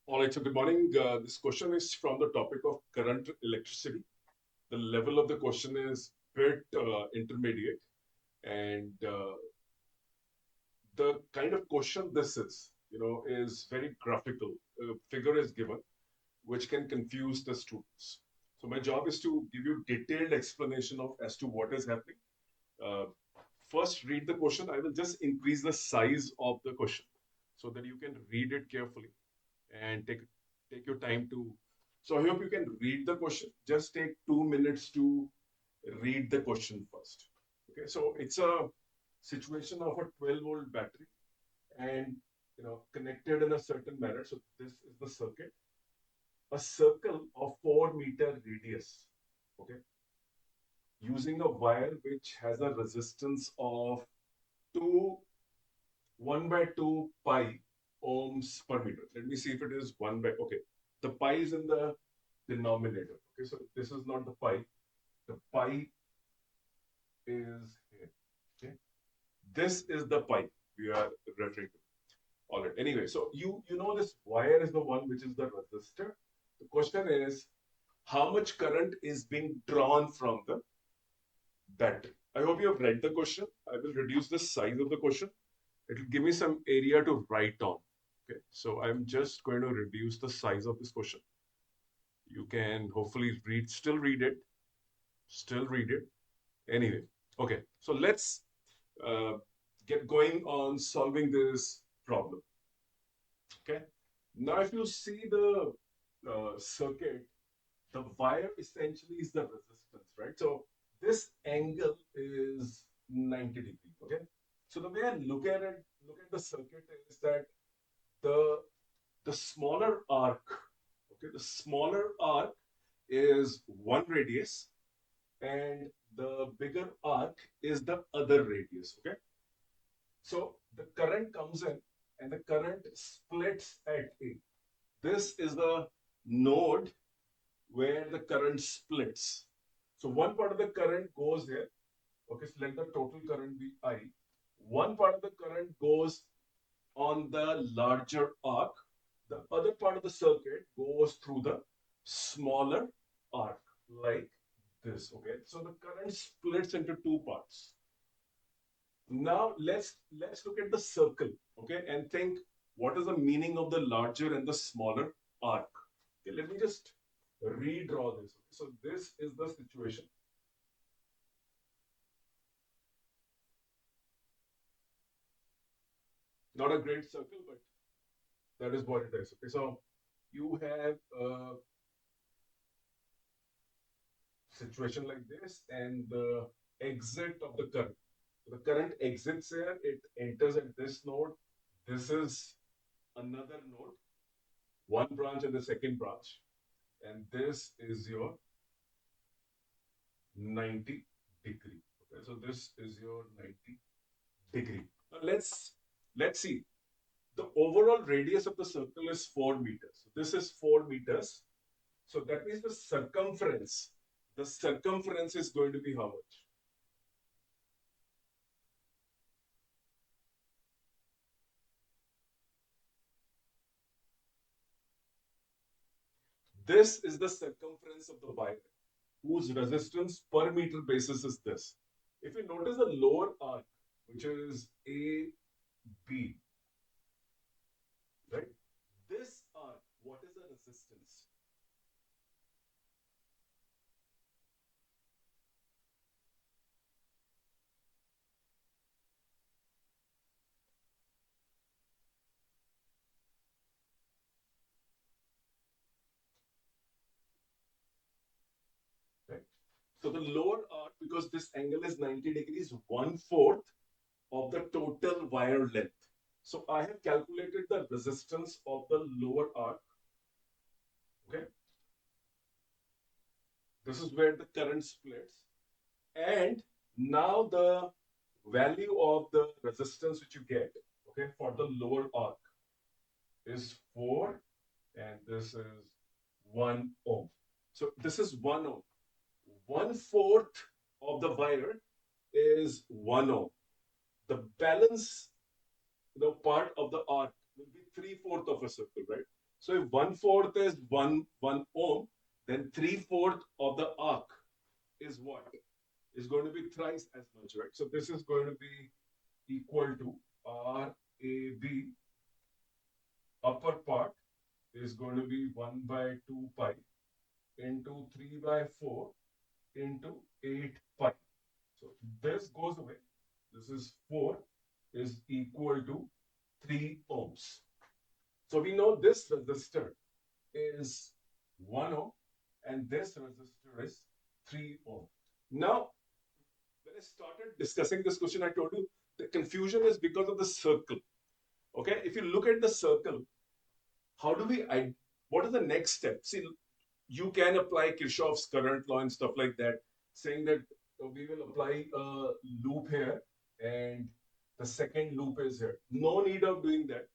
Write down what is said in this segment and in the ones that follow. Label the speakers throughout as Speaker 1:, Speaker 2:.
Speaker 1: All right, so good morning. This question is from the topic of current electricity. The level of the question is bit intermediate, and the kind of question this is very graphical. A figure is given, which can confuse the students. So my job is to give you detailed explanation of as to what is happening. Uh, First, read the question. I will just increase the size of the question so that you can read it carefully and take your time to. So I hope you can read the question. Just take 2 minutes to read the question first. Okay, so it's a situation of a 12-volt battery and connected in a certain manner. So this is the circuit, a circle of 4-meter radius. Okay, using a wire which has a resistance of 2 1 by 2 pi ohms per meter. Let me see if it is 1 by, okay. The pi is in the denominator. Okay, so this is not the pi. The pi is here. Okay, this is the pi we are referring to. All right. Anyway, so you know this wire is the one which is the resistor. The question is how much current is being drawn from the battery. I hope you have read the question. I will reduce the size of the question. It will give me some area to write on. Okay, so I'm just going to reduce the size of this question. You can hopefully still read it. Anyway, okay, so let's uh, get going on solving this problem. Okay, now if you see the circuit, the wire essentially is the resistance, right? So this angle is 90 degrees. Okay, so the way I look at the circuit is that the the smaller arc, okay, the smaller arc is one radius, and the bigger arc is the other radius. Okay, so the current comes in and the current splits at A. This is the node where the current splits. So one part of the current goes here. Okay, so let the total current be I. One part of the current goes on the larger arc. The other part of the circuit goes through the smaller arc, like this. Okay, so the current splits into two parts. Now let's look at the circle, okay, and think what is the meaning of the larger and the smaller arc. Okay, let me just redraw this. Okay, so this is the situation. Not a great circle, but that is what it is. Okay, so you have a situation like this, and the exit of the current. So the current exits here, it enters at this node. This is another node, one branch and the second branch, and this is your 90 degree. Okay, so this is your 90 degree. Now let's see. The overall radius of the circle is 4 meters. So this is 4 meters. So that means the circumference is going to be how much? This is the circumference of the wire, whose resistance per meter basis is this. If you notice the lower arc, which is A, B, right? This arc, what is the resistance? Right? So the lower arc, because this angle is 90 degrees, 1/4 of the total wire length. So I have calculated the resistance of the lower arc. Okay. This is where the current splits. And now the value of the resistance which you get, okay, for the lower arc is 4, and this is 1 ohm. So this is 1 ohm. 1/4 of the wire is 1 ohm. The balance, part of the arc will be 3/4 of a circle, right? So if 1/4 is one ohm, then 3/4 of the arc is what? Is going to be thrice as much, right? So this is going to be equal to RAB upper part is going to be 1 by 2 pi into 3 by 4 into 8 pi. So this goes away. This is 4 is equal to 3 ohms. So we know this resistor is 1 ohm and this resistor is 3 ohm. Now, when I started discussing this question, I told you the confusion is because of the circle. Okay, if you look at the circle, how do we, what is the next step? See, you can apply Kirchhoff's current law and stuff like that, saying that we will apply a loop here and the second loop is here. No need of doing that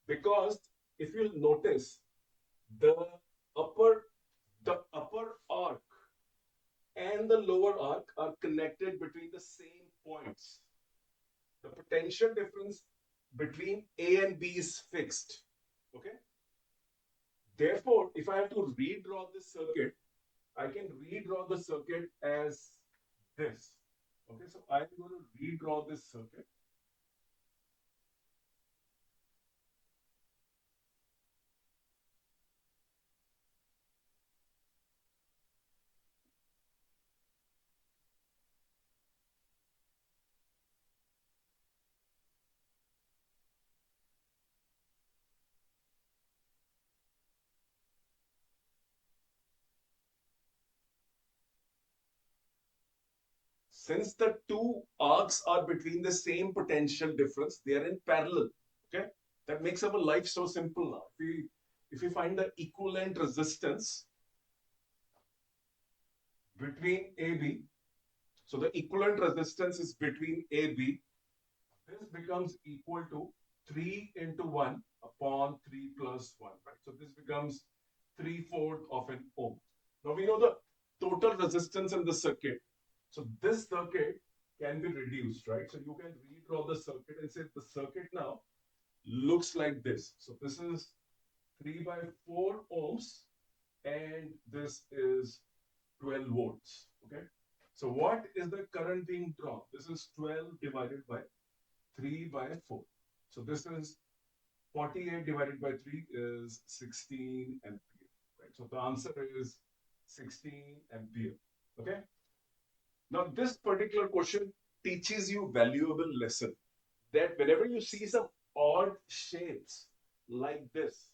Speaker 1: because if you'll notice, the upper the upper arc and the lower arc are connected between the same points. The potential difference between A and B is fixed. Okay. Therefore, if I have to redraw this circuit, I can redraw the circuit as this. Okay, so I'm going to redraw this circuit. Since the two arcs are between the same potential difference, they are in parallel. Okay, that makes our life so simple now. If we find the equivalent resistance between AB, so the equivalent resistance is between AB, this becomes equal to 3 into 1 upon 3 plus 1, right? So this becomes 3/4 of an ohm. Now we know the total resistance in the circuit. So this circuit can be reduced, right? So you can redraw the circuit and say the circuit now looks like this. So this is 3 by 4 ohms and this is 12 volts, okay? So what is the current being drawn? This is 12 divided by 3 by 4. So this is 48 divided by 3 is 16 ampere, right? So the answer is 16 ampere, okay? Now this particular question teaches you valuable lesson that whenever you see some odd shapes like this,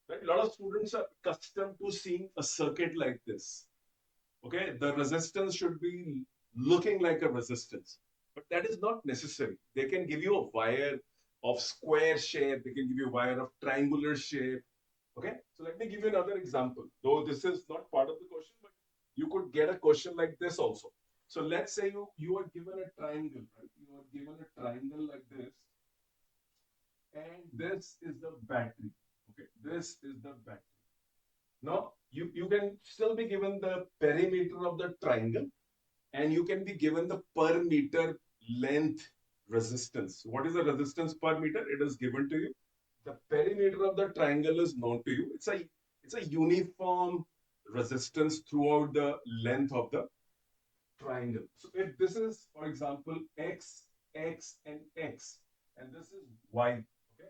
Speaker 1: right? A lot of students are accustomed to seeing a circuit like this. Okay, the resistance should be looking like a resistance, but that is not necessary. They can give you a wire of square shape, they can give you a wire of triangular shape. Okay, so let me give you another example, though this is not part of the question, but you could get a question like this also. So let's say you are given a triangle, right? You are given a triangle like this, and this is the battery. Okay, this is the battery. Now you can still be given the perimeter of the triangle and you can be given the per meter length resistance. What is the resistance per meter? It is given to you. The perimeter of the triangle is known to you. It's a uniform resistance throughout the length of the triangle. So if this is, for example, x, x, and x, and this is y, okay,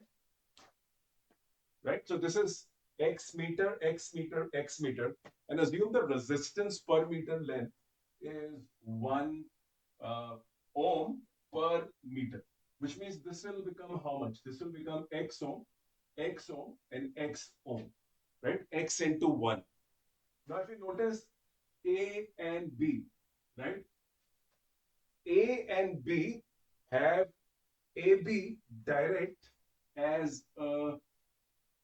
Speaker 1: right? So this is x meter, x meter, x meter, and assume the resistance per meter length is 1 uh, ohm per meter, which means this will become how much? This will become x ohm, and x ohm, right? X into 1. Now, if you notice A and B, right? A and B have AB direct as a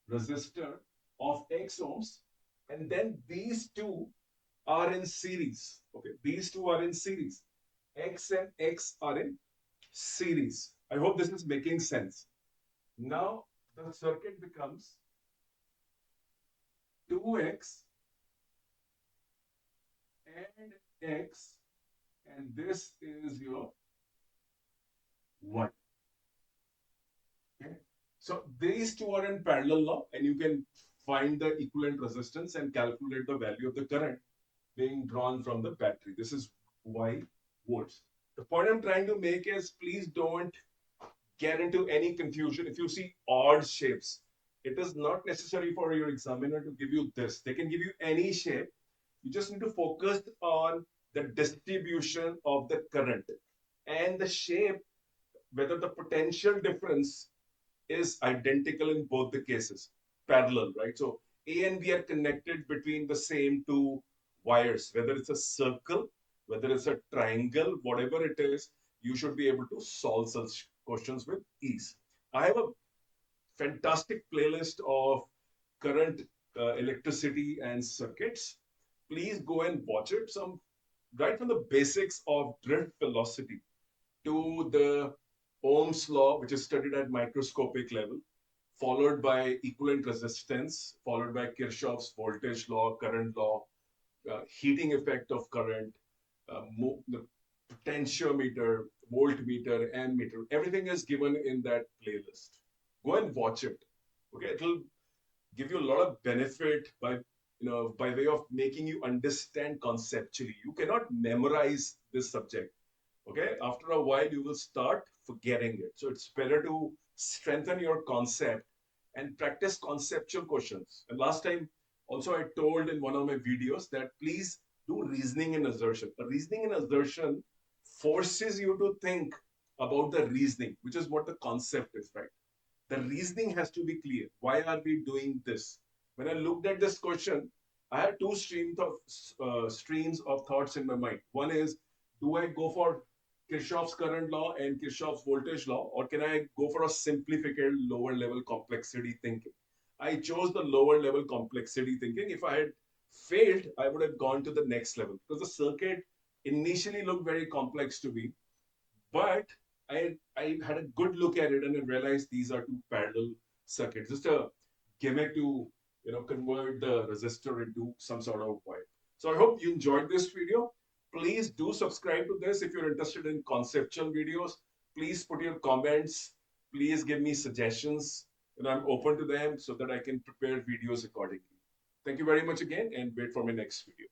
Speaker 1: resistor of x ohms, and then these two are in series. Okay, these two are in series. X and X are in series. I hope this is making sense. Now the circuit becomes 2x and x, and this is your y. Okay. So these two are in parallel law, and you can find the equivalent resistance and calculate the value of the current being drawn from the battery. This is why volts. The point I'm trying to make is please don't get into any confusion. If you see odd shapes, it is not necessary for your examiner to give you this. They can give you any shape. You just need to focus on the distribution of the current and the shape, whether the potential difference is identical in both the cases, parallel, right? So A and B are connected between the same two wires, whether it's a circle, whether it's a triangle, whatever it is, you should be able to solve such questions with ease. I have a fantastic playlist of current electricity and circuits. Please go and watch it. Some right from the basics of drift velocity to the Ohm's law, which is studied at microscopic level, followed by equivalent resistance, followed by Kirchhoff's voltage law, current law, heating effect of current, the potentiometer, voltmeter, ammeter. Everything is given in that playlist. Go and watch it. Okay, it'll give you a lot of benefit by way of making you understand conceptually. You cannot memorize this subject. Okay, after a while you will start forgetting it. So it's better to strengthen your concept and practice conceptual questions. And last time also I told in one of my videos that please do reasoning and assertion. A reasoning and assertion forces you to think about the reasoning, which is what the concept is, right? The reasoning has to be clear. Why are we doing this? When I looked at this question, I had two streams of thoughts in my mind. One is, do I go for Kirchhoff's current law and Kirchhoff's voltage law, or can I go for a simplified lower level complexity thinking? I chose the lower level complexity thinking. If I had failed, I would have gone to the next level because the circuit initially looked very complex to me, but I had a good look at it and I realized these are two parallel circuits. Just a gimmick to convert the resistor into some sort of wire. So I hope you enjoyed this video. Please do subscribe to this if you're interested in conceptual videos. Please put your comments. Please give me suggestions, and I'm open to them so that I can prepare videos accordingly. Thank you very much again, and wait for my next video.